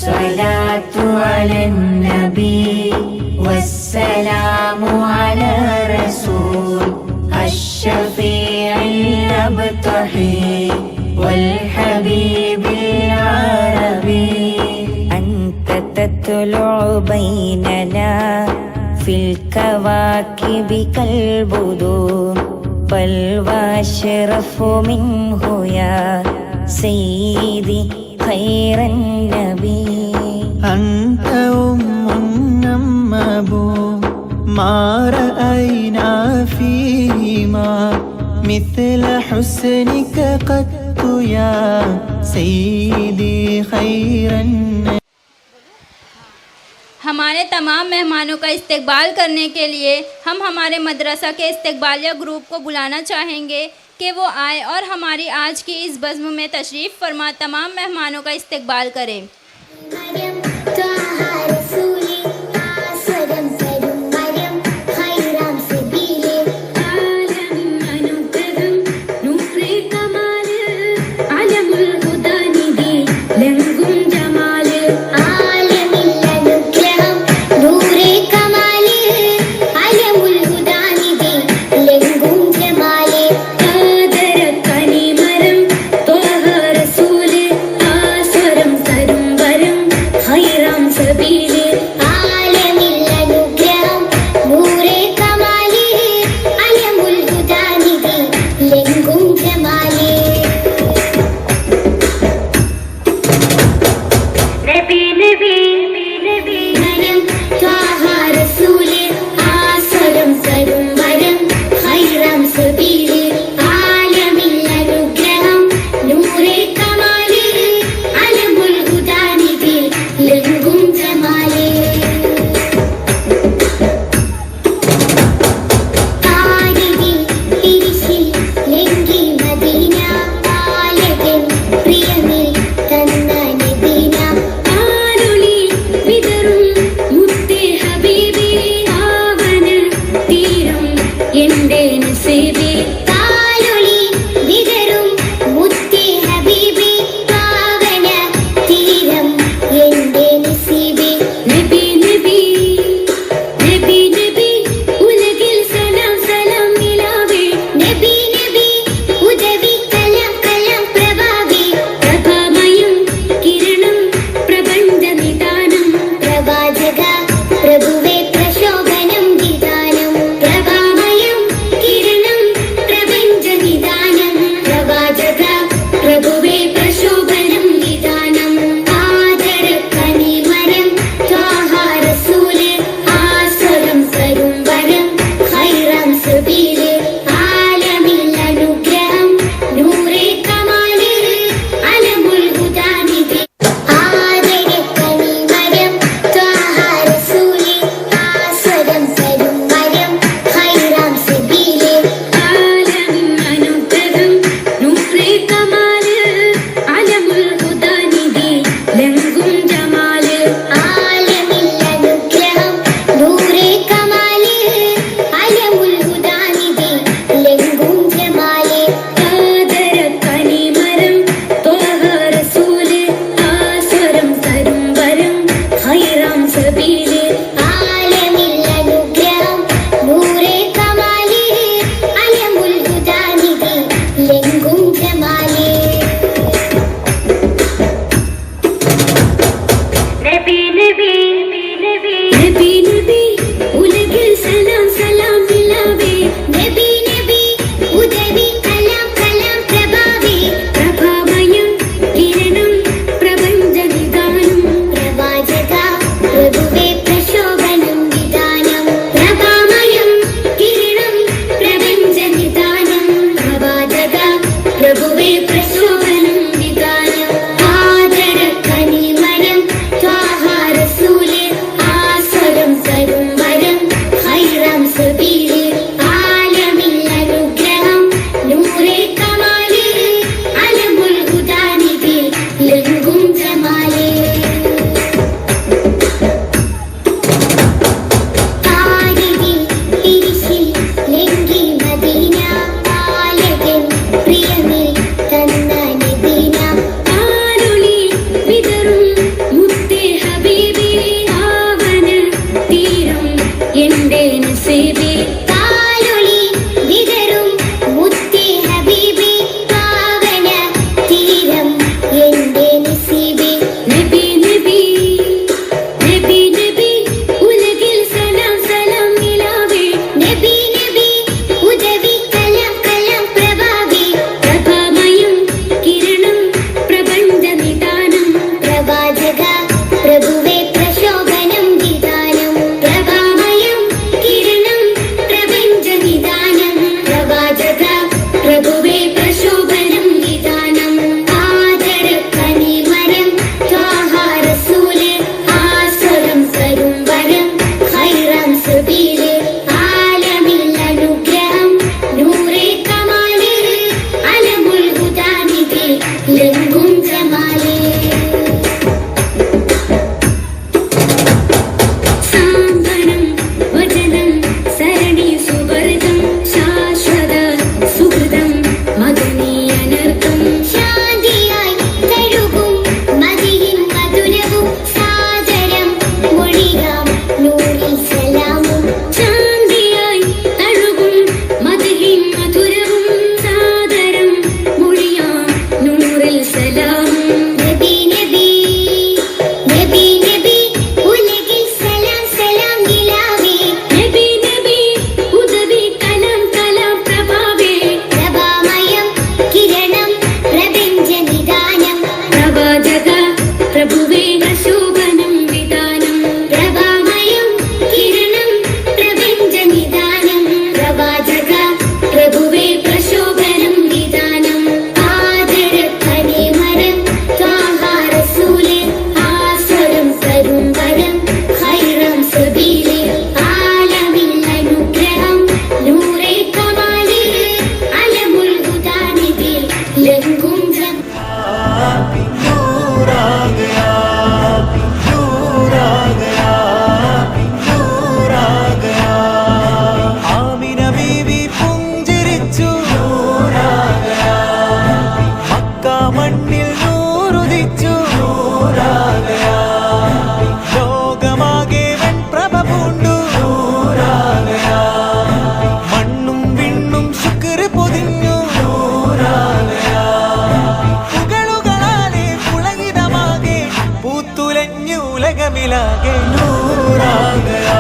الصلاة على النبي والسلام على رسول الشفيع الأبطحي والحبيب العربي أنت تطلع بيننا في الكواكب كالبدور بل واشرف منه يا سيدي خير النبي أنت أم أبو ما رأينا فيهما مثل حسنك قط يا سيدي خير النبي. हमारे तमाम मेहमानों का इस्तकबाल करने के लिए हम हमारे मदरसा के इस्तकबालिया ग्रुप को बुलाना चाहेंगे कि वो आए और हमारी आज की इस बज़्म में तशरीफ़ फरमा तमाम मेहमानों का इस्तकबाल करें। ആദരക്കനിമരം ത്വഹ റസൂൽ ആസ്വരം തരും प्रभुवे प्रशोभनं विधानं प्रभामयं किरणं प्रपञ्चनिधानं प्रभाजगा प्रभुवे प्रशोभनं विधानम् आदरकनिमरं त्वाहा रसूले आस्वरं करुणवरं खैरं सबीले आलमिल अनुग्रहं नूरे कमाले अलमुल हुदानिधि लंगुम जब नूर आ गया, नूर आ गया, नूर आ गया। आमिന ബീവി പുഞ്ചിരിച്ചു, നൂർ ആ ഗയാ। മക്ക മണ്ണിൽ നൂറുദിച്ചു, നൂർ ആ ഗയാ। ലോകമാകെ വെൺപ്രഭ പൂണ്ടു, നൂർ ആ ഗയാ। മണ്ണും വിണ്ണും ശുക്ർ പൊതിഞ്ഞു, നൂർ ആ ഗയാ। പുകളുകളാലെ പുളകിതമാകെ പൂത്തുലഞ്ഞു ഉലകമിലാകെ, നൂർ ആ ഗയാ।